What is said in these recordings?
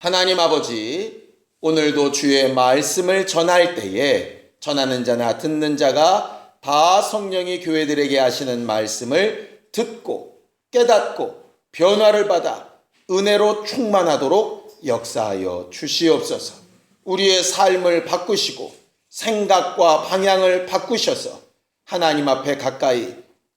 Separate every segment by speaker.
Speaker 1: 하나님 아버지, 오늘도 주의 말씀을 전할 때에 전하는 자나 듣는 자가 다 성령이 교회들에게 하시는 말씀을 듣고 깨닫고 변화를 받아 은혜로 충만하도록 역사하여 주시옵소서. 우리의 삶을 바꾸시고 생각과 방향을 바꾸셔서 하나님 앞에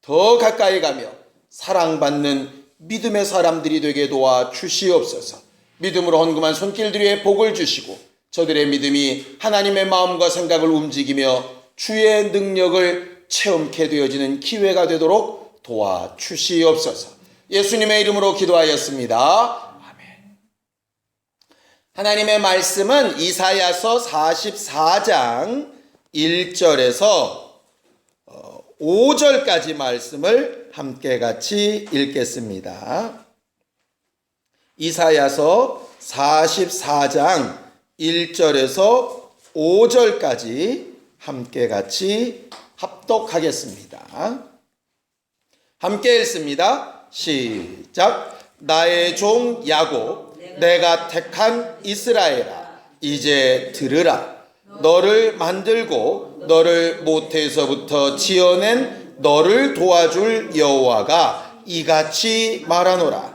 Speaker 1: 더 가까이 가며 사랑받는 믿음의 사람들이 되게 도와 주시옵소서. 믿음으로 헌금한 손길들의 복을 주시고 저들의 믿음이 하나님의 마음과 생각을 움직이며 주의 능력을 체험케 되어지는 기회가 되도록 도와주시옵소서. 예수님의 이름으로 기도하였습니다. 아멘. 하나님의 말씀은 이사야서 44장 1절에서 5절까지 말씀을 함께 같이 읽겠습니다. 이사야서 44장 1절에서 5절까지 함께 같이 합독하겠습니다. 함께 읽습니다. 시작. 나의 종 야곱, 내가 택한 이스라엘아, 이제 들으라. 너를 만들고 너를 모태에서부터 지어낸 너를 도와줄 여호와가 이같이 말하노라.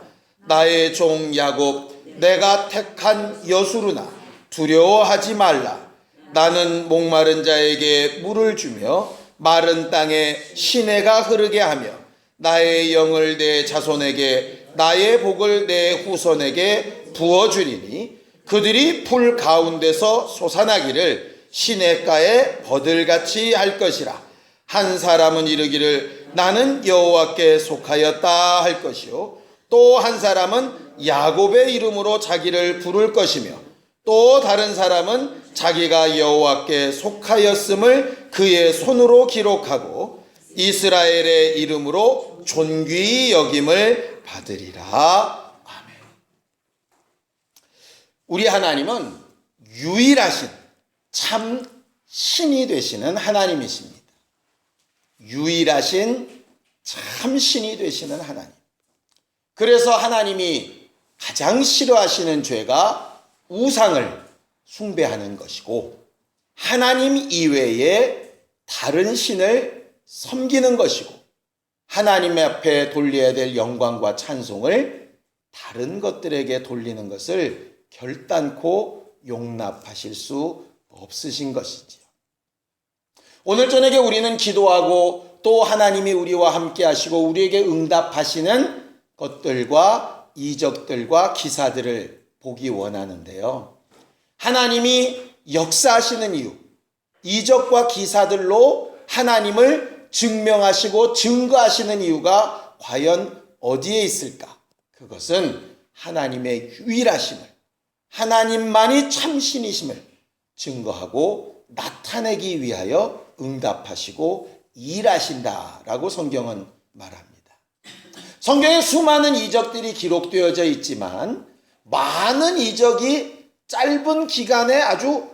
Speaker 1: 나의 종 야곱, 내가 택한 여수르나 두려워하지 말라. 나는 목마른 자에게 물을 주며 마른 땅에 시내가 흐르게 하며 나의 영을 내 자손에게 나의 복을 내 후손에게 부어주리니 그들이 풀 가운데서 솟아나기를 시냇가에 버들같이 할 것이라. 한 사람은 이르기를 나는 여호와께 속하였다 할 것이요, 또 한 사람은 야곱의 이름으로 자기를 부를 것이며 또 다른 사람은 자기가 여호와께 속하였음을 그의 손으로 기록하고 이스라엘의 이름으로 존귀히 여김을 받으리라. 아멘. 우리 하나님은 유일하신 참 신이 되시는 하나님이십니다. 유일하신 참 신이 되시는 하나님. 그래서 하나님이 가장 싫어하시는 죄가 우상을 숭배하는 것이고 하나님 이외에 다른 신을 섬기는 것이고 하나님 앞에 돌려야 될 영광과 찬송을 다른 것들에게 돌리는 것을 결단코 용납하실 수 없으신 것이지요. 오늘 저녁에 우리는 기도하고 또 하나님이 우리와 함께 하시고 우리에게 응답하시는 것들과 이적들과 기사들을 보기 원하는데요. 하나님이 역사하시는 이유, 이적과 기사들로 하나님을 증명하시고 증거하시는 이유가 과연 어디에 있을까? 그것은 하나님의 유일하심을, 하나님만이 참신이심을 증거하고 나타내기 위하여 응답하시고 일하신다라고 성경은 말합니다. 성경에 수많은 이적들이 기록되어져 있지만 많은 이적이 짧은 기간에 아주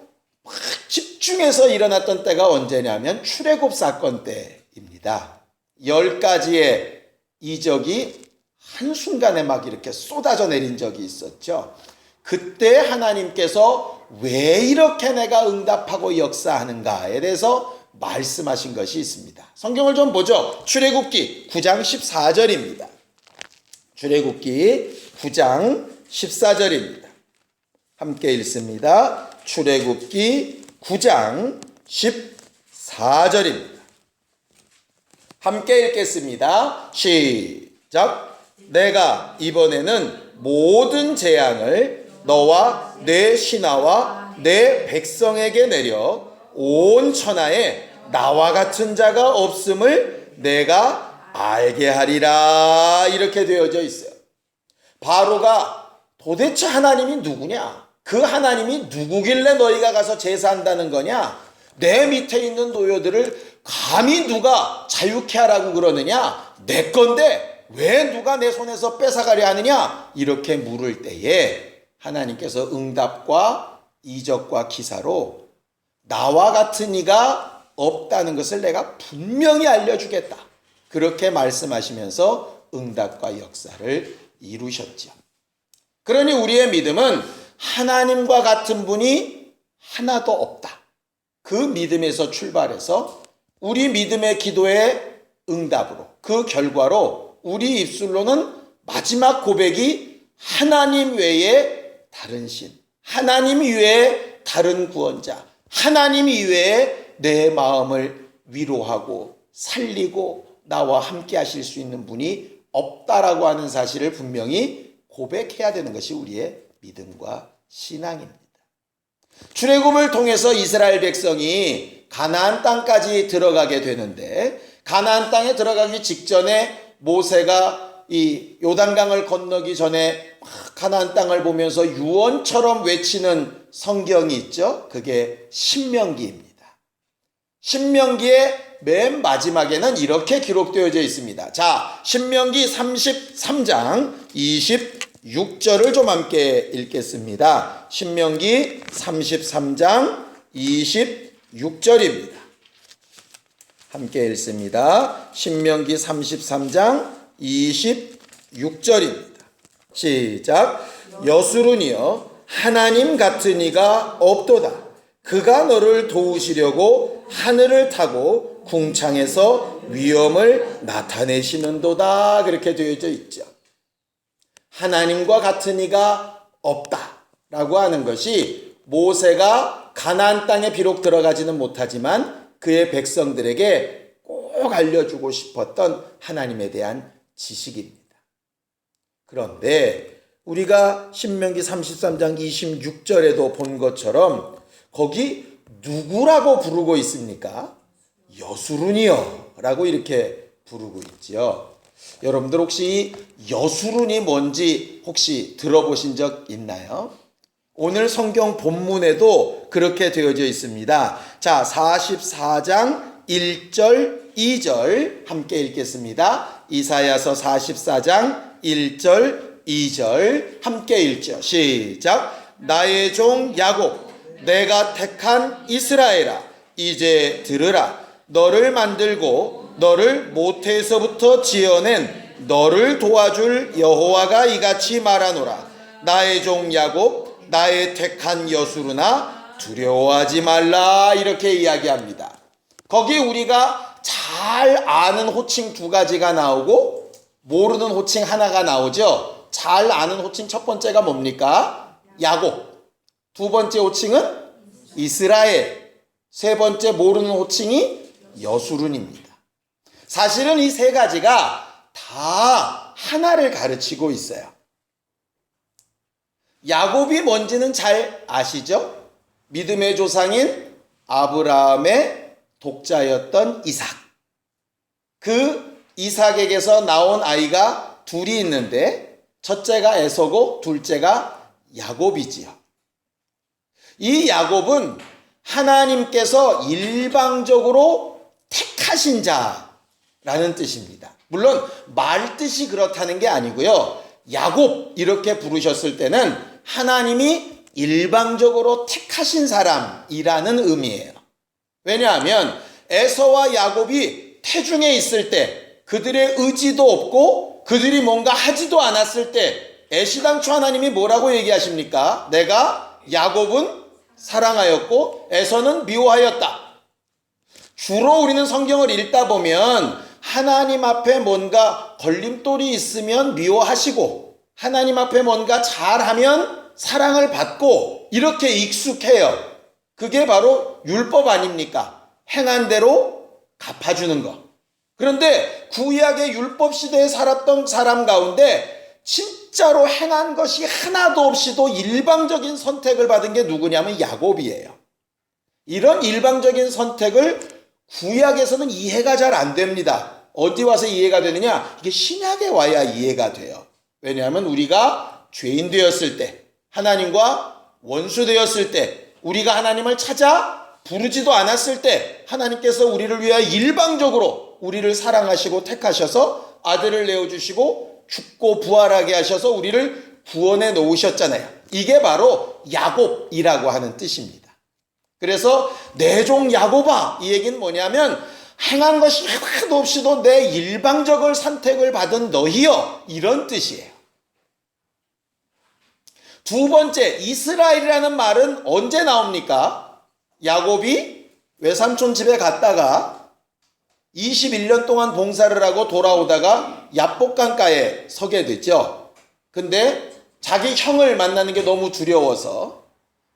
Speaker 1: 집중해서 일어났던 때가 언제냐면 출애굽 사건 때입니다. 10가지의 이적이 한순간에 막 이렇게 쏟아져 내린 적이 있었죠. 그때 하나님께서 왜 이렇게 내가 응답하고 역사하는가에 대해서 말씀하신 것이 있습니다. 성경을 좀 보죠. 출애굽기 9장 14절입니다. 출애굽기 9장 14절입니다. 함께 읽습니다. 출애굽기 9장 14절입니다. 함께 읽겠습니다. 시작. 내가 이번에는 모든 재앙을 너와 내 신하와 내 백성에게 내려 온 천하에 나와 같은 자가 없음을 내가 알게 하리라. 이렇게 되어져 있어요. 바로가 도대체 하나님이 누구냐? 그 하나님이 누구길래 너희가 가서 제사한다는 거냐? 내 밑에 있는 노여들을 감히 누가 자유케 하라고 그러느냐? 내 건데 왜 누가 내 손에서 뺏어가려 하느냐? 이렇게 물을 때에 하나님께서 응답과 이적과 기사로 나와 같은 이가 없다는 것을 내가 분명히 알려주겠다. 그렇게 말씀하시면서 응답과 역사를 이루셨죠. 그러니 우리의 믿음은 하나님과 같은 분이 하나도 없다. 그 믿음에서 출발해서 우리 믿음의 기도의 응답으로, 그 결과로 우리 입술로는 마지막 고백이 하나님 외에 다른 신, 하나님 이외에 다른 구원자, 하나님 이외에 내 마음을 위로하고 살리고 나와 함께 하실 수 있는 분이 없다라고 하는 사실을 분명히 고백해야 되는 것이 우리의 믿음과 신앙입니다. 출애굽을 통해서 이스라엘 백성이 가나안 땅까지 들어가게 되는데, 가나안 땅에 들어가기 직전에 모세가 이 요단강을 건너기 전에 가나안 땅을 보면서 유언처럼 외치는 성경이 있죠. 그게 신명기입니다. 신명기의 맨 마지막에는 이렇게 기록되어져 있습니다. 자, 신명기 33장 26절을 좀 함께 읽겠습니다. 신명기 33장 26절입니다. 함께 읽습니다. 신명기 33장 26절입니다. 시작. 여수run이여 하나님 같은 이가 없도다. 그가 너를 도우시려고 하늘을 타고 궁창에서 위엄을 나타내시는도다. 그렇게 되어져 있죠. 하나님과 같은 이가 없다라고 하는 것이 모세가 가나안 땅에 비록 들어가지는 못하지만 그의 백성들에게 꼭 알려주고 싶었던 하나님에 대한 지식입니다. 그런데 우리가 신명기 33장 26절에도 본 것처럼 거기 누구라고 부르고 있습니까? 여수run이여 라고 이렇게 부르고 있지요. 여러분들 혹시 여수run이 뭔지 혹시 들어보신 적 있나요? 오늘 성경 본문에도 그렇게 되어져 있습니다. 자, 44장 1절 2절 함께 읽겠습니다. 이사야서 44장 1절 2절 함께 읽죠. 시작. 나의 종 야곱, 내가 택한 이스라엘아, 이제 들으라. 너를 만들고 너를 모태에서부터 지어낸 너를 도와줄 여호와가 이같이 말하노라. 나의 종 야곱, 나의 택한 여수run아, 두려워하지 말라. 이렇게 이야기합니다. 거기 우리가 잘 아는 호칭 두 가지가 나오고 모르는 호칭 하나가 나오죠. 잘 아는 호칭 첫 번째가 뭡니까? 야곱. 두 번째 호칭은 이스라엘. 세 번째 모르는 호칭이 여수run입니다. 사실은 이 세 가지가 다 하나를 가르치고 있어요. 야곱이 뭔지는 잘 아시죠? 믿음의 조상인 아브라함의 독자였던 이삭. 그 이삭에게서 나온 아이가 둘이 있는데 첫째가 에서고 둘째가 야곱이지요. 이 야곱은 하나님께서 일방적으로 택하신 자라는 뜻입니다. 물론 말 뜻이 그렇다는 게 아니고요. 야곱 이렇게 부르셨을 때는 하나님이 일방적으로 택하신 사람이라는 의미예요. 왜냐하면 에서와 야곱이 태중에 있을 때 그들의 의지도 없고 그들이 뭔가 하지도 않았을 때 애시당초 하나님이 뭐라고 얘기하십니까? 내가 야곱은 사랑하였고 에서는 미워하였다. 주로 우리는 성경을 읽다 보면 하나님 앞에 뭔가 걸림돌이 있으면 미워하시고 하나님 앞에 뭔가 잘하면 사랑을 받고 이렇게 익숙해요. 그게 바로 율법 아닙니까? 행한 대로 갚아주는 것. 그런데 구약의 율법 시대에 살았던 사람 가운데 진짜로 행한 것이 하나도 없이도 일방적인 선택을 받은 게 누구냐면 야곱이에요. 이런 일방적인 선택을 구약에서는 이해가 잘 안 됩니다. 어디 와서 이해가 되느냐? 이게 신약에 와야 이해가 돼요. 왜냐하면 우리가 죄인 되었을 때, 하나님과 원수 되었을 때, 우리가 하나님을 찾아 부르지도 않았을 때 하나님께서 우리를 위하여 일방적으로 우리를 사랑하시고 택하셔서 아들을 내어주시고 죽고 부활하게 하셔서 우리를 구원해 놓으셨잖아요. 이게 바로 야곱이라고 하는 뜻입니다. 그래서 내 종 야곱아, 이 얘기는 뭐냐면 행한 것이 하나도 없이도 내 일방적인 선택을 받은 너희여, 이런 뜻이에요. 두 번째, 이스라엘이라는 말은 언제 나옵니까? 야곱이 외삼촌 집에 갔다가 21년 동안 봉사를 하고 돌아오다가 야복강가에 서게 됐죠. 근데 자기 형을 만나는 게 너무 두려워서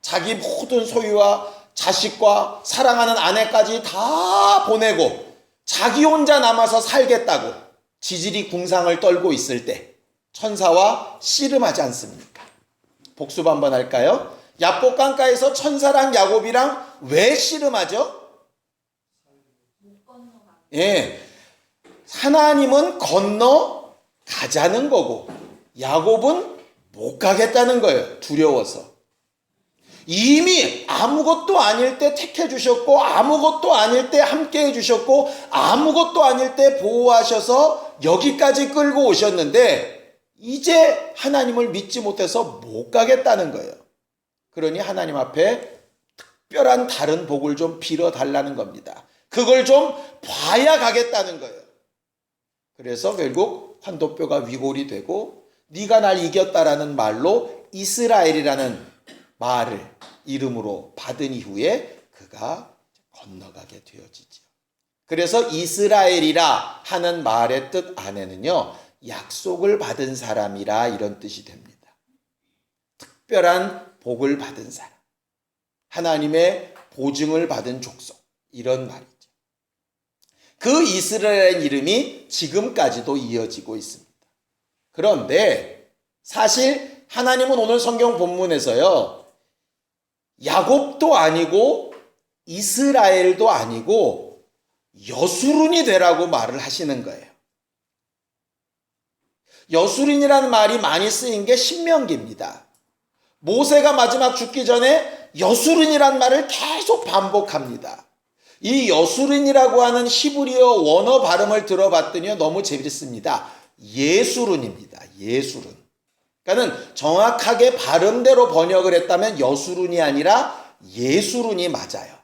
Speaker 1: 자기 모든 소유와 자식과 사랑하는 아내까지 다 보내고 자기 혼자 남아서 살겠다고 지질이 궁상을 떨고 있을 때 천사와 씨름하지 않습니까? 복습 한번 할까요? 야복강가에서 천사랑 야곱이랑 왜 씨름하죠? 예, 하나님은 건너 가자는 거고 야곱은 못 가겠다는 거예요. 두려워서. 이미 아무것도 아닐 때 택해 주셨고 아무것도 아닐 때 함께 해 주셨고 아무것도 아닐 때 보호하셔서 여기까지 끌고 오셨는데 이제 하나님을 믿지 못해서 못 가겠다는 거예요. 그러니 하나님 앞에 특별한 다른 복을 좀 빌어달라는 겁니다. 그걸 좀 봐야 가겠다는 거예요. 그래서 결국 환도뼈가 위골이 되고 네가 날 이겼다라는 말로 이스라엘이라는 말을 이름으로 받은 이후에 그가 건너가게 되어지죠. 그래서 이스라엘이라 하는 말의 뜻 안에는요, 약속을 받은 사람이라 이런 뜻이 됩니다. 특별한 복을 받은 사람, 하나님의 보증을 받은 족속, 이런 말이죠. 그 이스라엘 이름이 지금까지도 이어지고 있습니다. 그런데 사실 하나님은 오늘 성경 본문에서요, 야곱도 아니고 이스라엘도 아니고 여수룬이 되라고 말을 하시는 거예요. 여수룬이라는 말이 많이 쓰인 게 신명기입니다. 모세가 마지막 죽기 전에 여수룬이라는 말을 계속 반복합니다. 이 여수룬이라고 하는 히브리어 원어 발음을 들어봤더니 너무 재밌습니다. 예수룬입니다. 예수룬. 그러니까는 정확하게 발음대로 번역을 했다면 여수룬이 아니라 예수룬이 맞아요.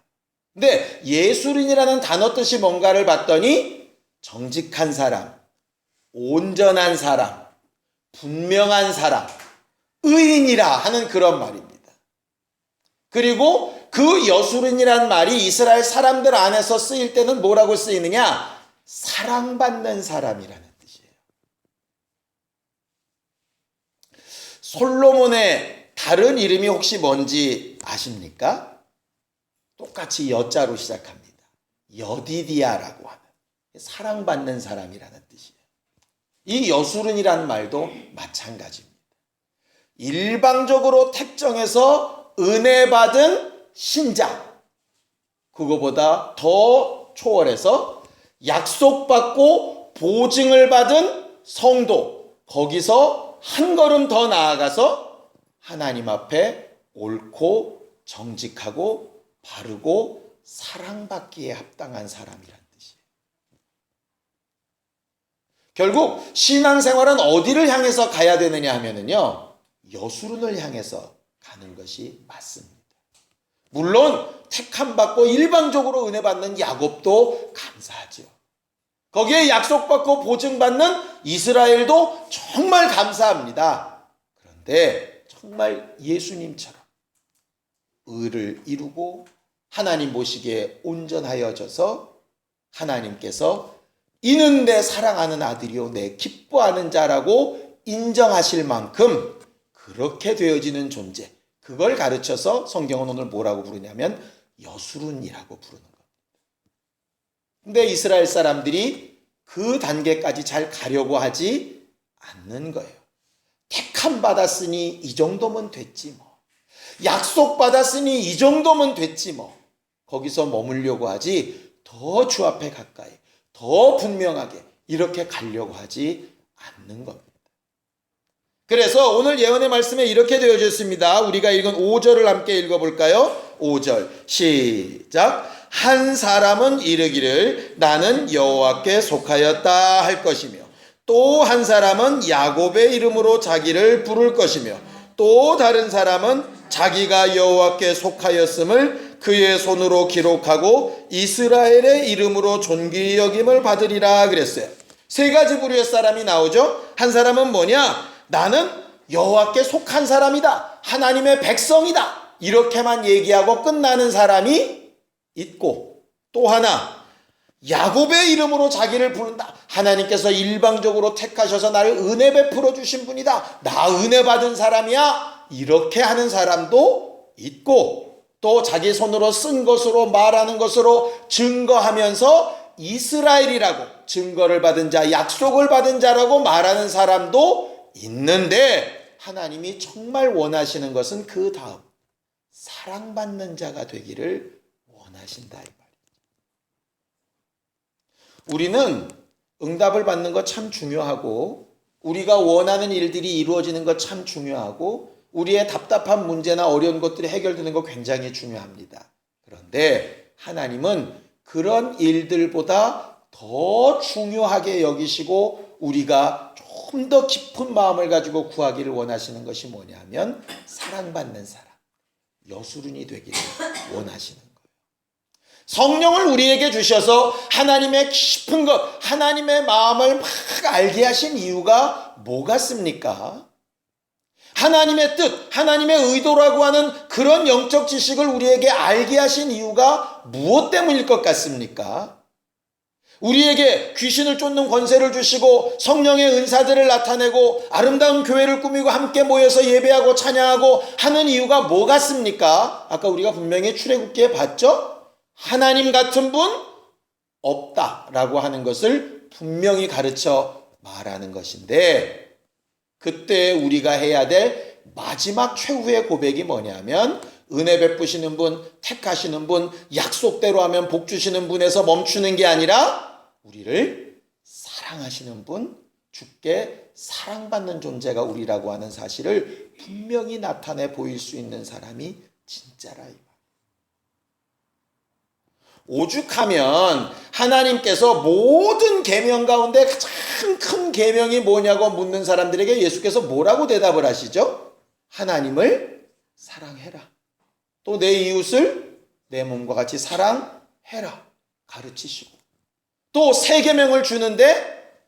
Speaker 1: 근데 예수룬이라는 단어 뜻이 뭔가를 봤더니 정직한 사람, 온전한 사람, 분명한 사람, 의인이라 하는 그런 말입니다. 그리고 그 여수룬이라는 말이 이스라엘 사람들 안에서 쓰일 때는 뭐라고 쓰이느냐? 사랑받는 사람이라는 뜻이에요. 솔로몬의 다른 이름이 혹시 뭔지 아십니까? 똑같이 여자로 시작합니다. 여디디아라고 하는 사랑받는 사람이라는 뜻이에요. 이 여수룬이라는 말도 마찬가지입니다. 일방적으로 택정해서 은혜 받은 신장, 그거보다 더 초월해서 약속받고 보증을 받은 성도, 거기서 한 걸음 더 나아가서 하나님 앞에 옳고 정직하고 바르고 사랑받기에 합당한 사람이란 뜻이에요. 결국 신앙생활은 어디를 향해서 가야 되느냐 하면은요, 여수룬을 향해서 가는 것이 맞습니다. 물론 택함 받고 일방적으로 은혜 받는 야곱도 감사하죠. 거기에 약속받고 보증받는 이스라엘도 정말 감사합니다. 그런데 정말 예수님처럼 의를 이루고 하나님 보시기에 온전하여져서 하나님께서 이는 내 사랑하는 아들이요 내 기뻐하는 자라고 인정하실 만큼 그렇게 되어지는 존재, 그걸 가르쳐서 성경은 오늘 뭐라고 부르냐면 여수룬이라고 부르는 겁니다. 근데 이스라엘 사람들이 그 단계까지 잘 가려고 하지 않는 거예요. 택함 받았으니 이 정도면 됐지 뭐. 약속 받았으니 이 정도면 됐지 뭐. 거기서 머물려고 하지 더 주 앞에 가까이, 더 분명하게 이렇게 가려고 하지 않는 겁니다. 그래서 오늘 예언의 말씀에 이렇게 되어져 있습니다. 우리가 읽은 5절을 함께 읽어볼까요? 5절 시작. 한 사람은 이르기를 나는 여호와께 속하였다 할 것이며 또 한 사람은 야곱의 이름으로 자기를 부를 것이며 또 다른 사람은 자기가 여호와께 속하였음을 그의 손으로 기록하고 이스라엘의 이름으로 존귀 여김을 받으리라 그랬어요. 세 가지 부류의 사람이 나오죠. 한 사람은 뭐냐? 나는 여호와께 속한 사람이다. 하나님의 백성이다. 이렇게만 얘기하고 끝나는 사람이 있고, 또 하나 야곱의 이름으로 자기를 부른다. 하나님께서 일방적으로 택하셔서 나를 은혜 베풀어 주신 분이다. 나 은혜 받은 사람이야. 이렇게 하는 사람도 있고, 또 자기 손으로 쓴 것으로 말하는 것으로 증거하면서 이스라엘이라고, 증거를 받은 자, 약속을 받은 자라고 말하는 사람도 있는데, 하나님이 정말 원하시는 것은 그 다음 사랑받는 자가 되기를 원하신다 이 말이에요. 우리는 응답을 받는 것 참 중요하고, 우리가 원하는 일들이 이루어지는 것 참 중요하고, 우리의 답답한 문제나 어려운 것들이 해결되는 것 굉장히 중요합니다. 그런데 하나님은 그런 일들보다 더 중요하게 여기시고 우리가 좀 더 깊은 마음을 가지고 구하기를 원하시는 것이 뭐냐면 사랑받는 사람, 여수run이 되기를 원하시는 거예요. 성령을 우리에게 주셔서 하나님의 깊은 것, 하나님의 마음을 막 알게 하신 이유가 뭐 같습니까? 하나님의 뜻, 하나님의 의도라고 하는 그런 영적 지식을 우리에게 알게 하신 이유가 무엇 때문일 것 같습니까? 우리에게 귀신을 쫓는 권세를 주시고 성령의 은사들을 나타내고 아름다운 교회를 꾸미고 함께 모여서 예배하고 찬양하고 하는 이유가 뭐 같습니까? 아까 우리가 분명히 출애굽기에 봤죠? 하나님 같은 분 없다라고 하는 것을 분명히 가르쳐 말하는 것인데, 그때 우리가 해야 될 마지막 최후의 고백이 뭐냐면 은혜 베푸시는 분, 택하시는 분, 약속대로 하면 복 주시는 분에서 멈추는 게 아니라 우리를 사랑하시는 분, 주께 사랑받는 존재가 우리라고 하는 사실을 분명히 나타내 보일 수 있는 사람이 진짜라 이 말. 오죽하면 하나님께서 모든 계명 가운데 가장 큰 계명이 뭐냐고 묻는 사람들에게 예수께서 뭐라고 대답을 하시죠? 하나님을 사랑해라. 또 내 이웃을 내 몸과 같이 사랑해라 가르치시고, 또 새 계명을 주는데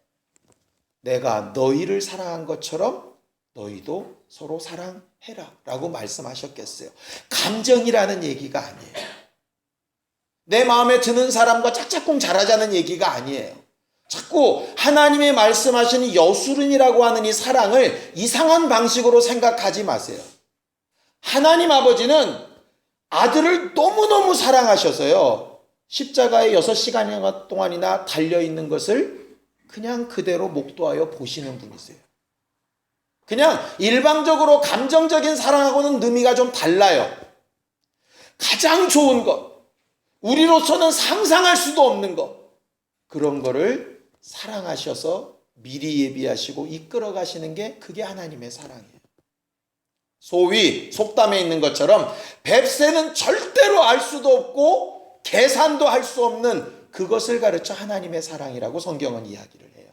Speaker 1: 내가 너희를 사랑한 것처럼 너희도 서로 사랑해라 라고 말씀하셨겠어요. 감정이라는 얘기가 아니에요. 내 마음에 드는 사람과 짝짝꿍 잘하자는 얘기가 아니에요. 자꾸 하나님의 말씀하시는 여수run이라고 하는 이 사랑을 이상한 방식으로 생각하지 마세요. 하나님 아버지는 아들을 너무너무 사랑하셔서요, 십자가에 6시간 동안이나 달려있는 것을 그냥 그대로 목도하여 보시는 분이세요. 그냥 일방적으로 감정적인 사랑하고는 의미가 좀 달라요. 가장 좋은 것, 우리로서는 상상할 수도 없는 것, 그런 거를 사랑하셔서 미리 예비하시고 이끌어 가시는 게 그게 하나님의 사랑이에요. 소위 속담에 있는 것처럼 뱁새는 절대로 알 수도 없고 계산도 할 수 없는 그것을 가르쳐 하나님의 사랑이라고 성경은 이야기를 해요.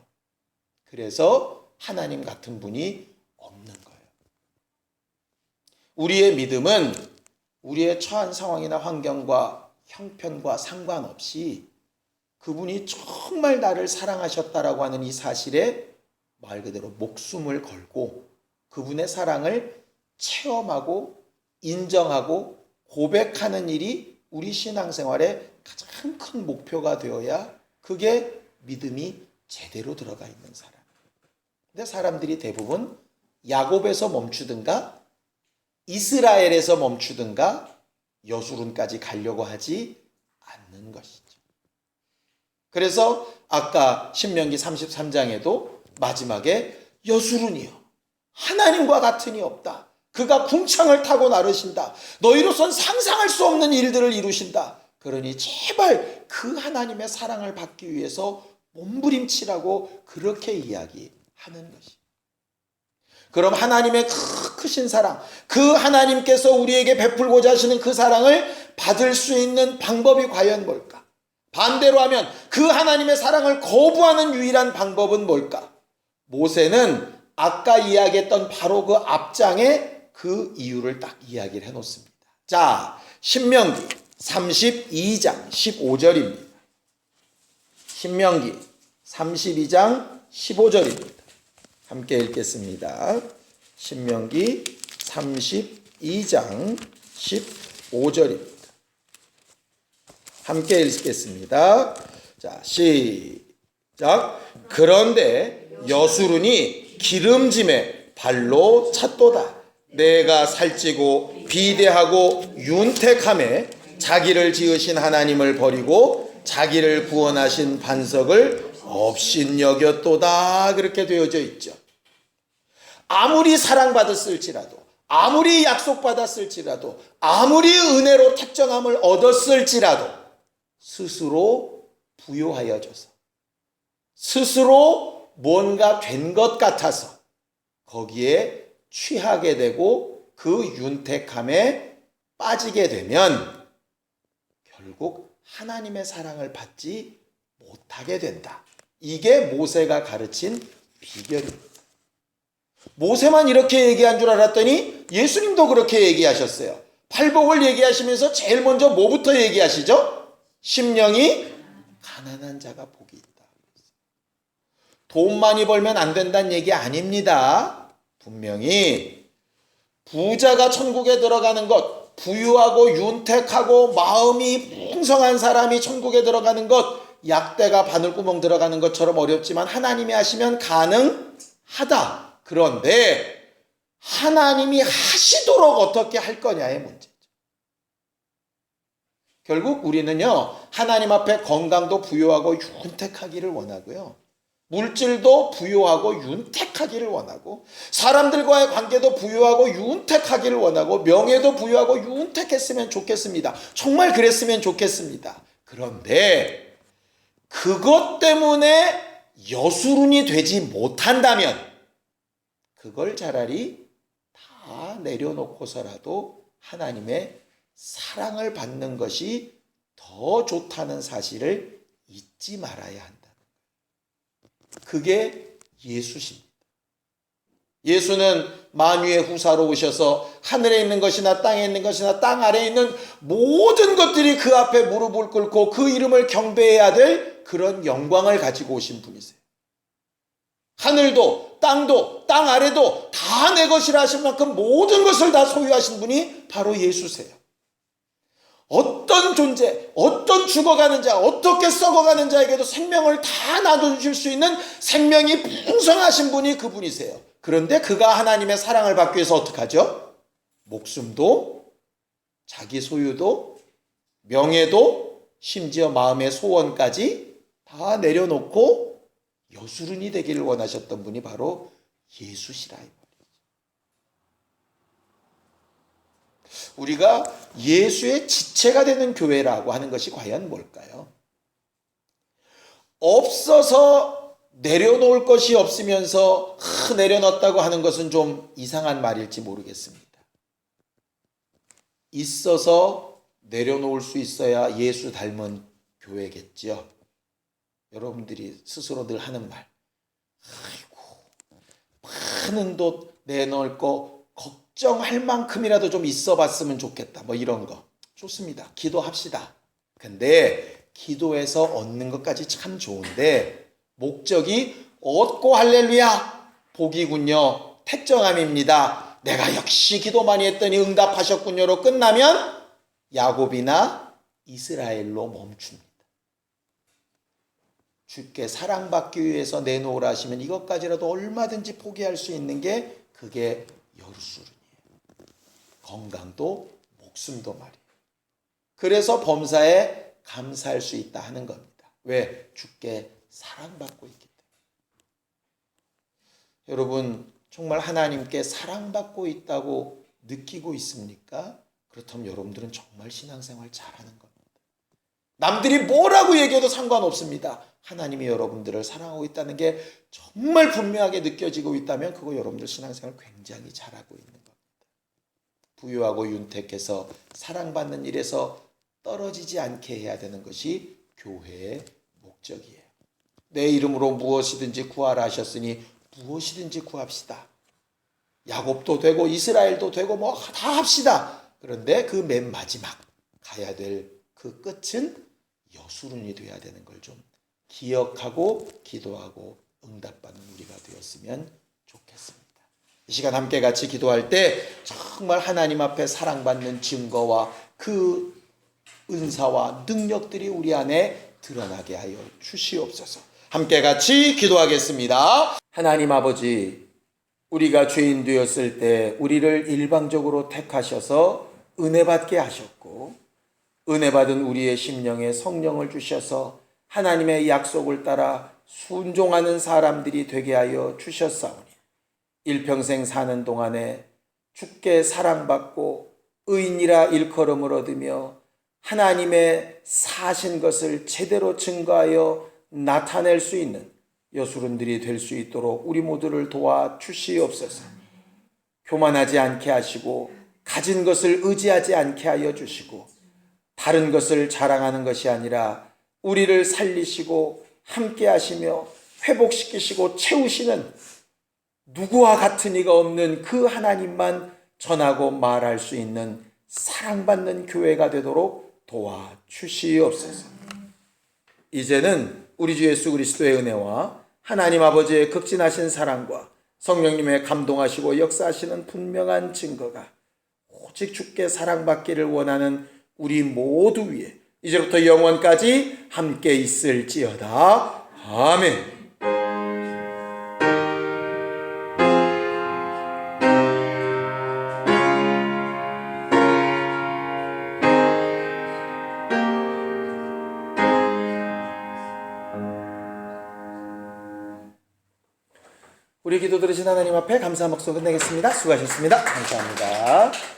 Speaker 1: 그래서 하나님 같은 분이 없는 거예요. 우리의 믿음은 우리의 처한 상황이나 환경과 형편과 상관없이 그분이 정말 나를 사랑하셨다라고 하는 이 사실에 말 그대로 목숨을 걸고 그분의 사랑을 체험하고 인정하고 고백하는 일이 우리 신앙생활의 가장 큰 목표가 되어야 그게 믿음이 제대로 들어가 있는 사람. 근데 사람들이 대부분 야곱에서 멈추든가 이스라엘에서 멈추든가 여수run까지 가려고 하지 않는 것이죠. 그래서 아까 신명기 33장에도 마지막에 여수run이요, 하나님과 같으니 없다. 그가 궁창을 타고 나르신다. 너희로선 상상할 수 없는 일들을 이루신다. 그러니 제발 그 하나님의 사랑을 받기 위해서 몸부림치라고 그렇게 이야기하는 것이. 그럼 하나님의 크신 사랑, 그 하나님께서 우리에게 베풀고자 하시는 그 사랑을 받을 수 있는 방법이 과연 뭘까? 반대로 하면 그 하나님의 사랑을 거부하는 유일한 방법은 뭘까? 모세는 아까 이야기했던 바로 그 앞장에 그 이유를 딱 이야기를 해놓습니다. 자, 신명기 32장 15절입니다. 신명기 32장 15절입니다. 함께 읽겠습니다. 신명기 32장 15절입니다. 함께 읽겠습니다. 자, 시작. 그런데 여수룬이 기름짐에 발로 찼도다. 내가 살찌고 비대하고 윤택함에 자기를 지으신 하나님을 버리고 자기를 구원하신 반석을 업신여겼도다. 그렇게 되어져 있죠. 아무리 사랑받았을지라도, 아무리 약속받았을지라도, 아무리 은혜로 택정함을 얻었을지라도 스스로 부요하여져서, 스스로 뭔가 된 것 같아서 거기에 취하게 되고 그 윤택함에 빠지게 되면 결국 하나님의 사랑을 받지 못하게 된다. 이게 모세가 가르친 비결입니다. 모세만 이렇게 얘기한 줄 알았더니 예수님도 그렇게 얘기하셨어요. 팔복을 얘기하시면서 제일 먼저 뭐부터 얘기하시죠? 심령이 가난한 자가 복이 있다. 돈 많이 벌면 안 된다는 얘기 아닙니다. 분명히 부자가 천국에 들어가는 것, 부유하고 윤택하고 마음이 풍성한 사람이 천국에 들어가는 것, 약대가 바늘구멍 들어가는 것처럼 어렵지만 하나님이 하시면 가능하다. 그런데 하나님이 하시도록 어떻게 할 거냐의 문제죠. 결국 우리는요, 하나님 앞에 건강도 부유하고 윤택하기를 원하고요, 물질도 부유하고 윤택하기를 원하고, 사람들과의 관계도 부유하고 윤택하기를 원하고, 명예도 부유하고 윤택했으면 좋겠습니다. 정말 그랬으면 좋겠습니다. 그런데 그것 때문에 여수룬이 되지 못한다면 그걸 차라리 다 내려놓고서라도 하나님의 사랑을 받는 것이 더 좋다는 사실을 잊지 말아야 한다. 그게 예수십니다. 예수는 만유의 후사로 오셔서 하늘에 있는 것이나 땅에 있는 것이나 땅 아래에 있는 모든 것들이 그 앞에 무릎을 꿇고 그 이름을 경배해야 될 그런 영광을 가지고 오신 분이세요. 하늘도 땅도 땅 아래도 다 내 것이라 하신 만큼 모든 것을 다 소유하신 분이 바로 예수세요. 어떤 존재, 어떤 죽어가는 자, 어떻게 썩어가는 자에게도 생명을 다 나눠주실 수 있는 생명이 풍성하신 분이 그분이세요. 그런데 그가 하나님의 사랑을 받기 위해서 어떻게 하죠? 목숨도, 자기 소유도, 명예도, 심지어 마음의 소원까지 다 내려놓고 여수른이 되기를 원하셨던 분이 바로 예수시라. 우리가 예수의 지체가 되는 교회라고 하는 것이 과연 뭘까요? 없어서 내려놓을 것이 없으면서 내려놨다고 하는 것은 좀 이상한 말일지 모르겠습니다. 있어서 내려놓을 수 있어야 예수 닮은 교회겠지요. 여러분들이 스스로 늘 하는 말, 아이고 많은 돈 내놓을 거 걱정할 만큼이라도 좀 있어 봤으면 좋겠다, 뭐 이런 거 좋습니다. 기도합시다. 근데 기도해서 얻는 것까지 참 좋은데 목적이 얻고 할렐루야 복이군요, 택정함입니다, 내가 역시 기도 많이 했더니 응답하셨군요로 끝나면 야곱이나 이스라엘로 멈춥니다. 주께 사랑받기 위해서 내놓으라 하시면 이것까지라도 얼마든지 포기할 수 있는 게 그게 여수룬이에요. 건강도 목숨도 말이에요. 그래서 범사에 감사할 수 있다 하는 겁니다. 왜? 주께 사랑받고 있기 때문에. 여러분 정말 하나님께 사랑받고 있다고 느끼고 있습니까? 그렇다면 여러분들은 정말 신앙생활 잘하는 겁니다. 남들이 뭐라고 얘기해도 상관없습니다. 하나님이 여러분들을 사랑하고 있다는 게 정말 분명하게 느껴지고 있다면 그거 여러분들 신앙생활 굉장히 잘하고 있는 겁니다. 부유하고 윤택해서 사랑받는 일에서 떨어지지 않게 해야 되는 것이 교회의 목적이에요. 내 이름으로 무엇이든지 구하라 하셨으니 무엇이든지 구합시다. 야곱도 되고 이스라엘도 되고 뭐 다 합시다. 그런데 그 맨 마지막 가야 될 그 끝은 여수룬이 돼야 되는 걸 좀 기억하고 기도하고 응답받는 우리가 되었으면 좋겠습니다. 이 시간 함께 같이 기도할 때 정말 하나님 앞에 사랑받는 증거와 그 은사와 능력들이 우리 안에 드러나게 하여 주시옵소서. 함께 같이 기도하겠습니다. 하나님 아버지, 우리가 죄인 되었을 때 우리를 일방적으로 택하셔서 은혜 받게 하셨고, 은혜 받은 우리의 심령에 성령을 주셔서 하나님의 약속을 따라 순종하는 사람들이 되게 하여 주셨사오니, 일평생 사는 동안에 주께 사랑받고 의인이라 일컬음을 얻으며 하나님의 사신 것을 제대로 증거하여 나타낼 수 있는 여수론들이 될 수 있도록 우리 모두를 도와 주시옵소서. 교만하지 않게 하시고 가진 것을 의지하지 않게 하여 주시고, 다른 것을 자랑하는 것이 아니라 우리를 살리시고 함께 하시며 회복시키시고 채우시는 누구와 같은 이가 없는 그 하나님만 전하고 말할 수 있는 사랑받는 교회가 되도록 도와주시옵소서. 이제는 우리 주 예수 그리스도의 은혜와 하나님 아버지의 극진하신 사랑과 성령님의 감동하시고 역사하시는 분명한 증거가 오직 주께 사랑받기를 원하는 우리 모두 위에 이제부터 영원까지 함께 있을지어다. 아멘. 우리 기도 들으신 하나님 앞에 감사 목소 끝내겠습니다. 수고하셨습니다. 감사합니다.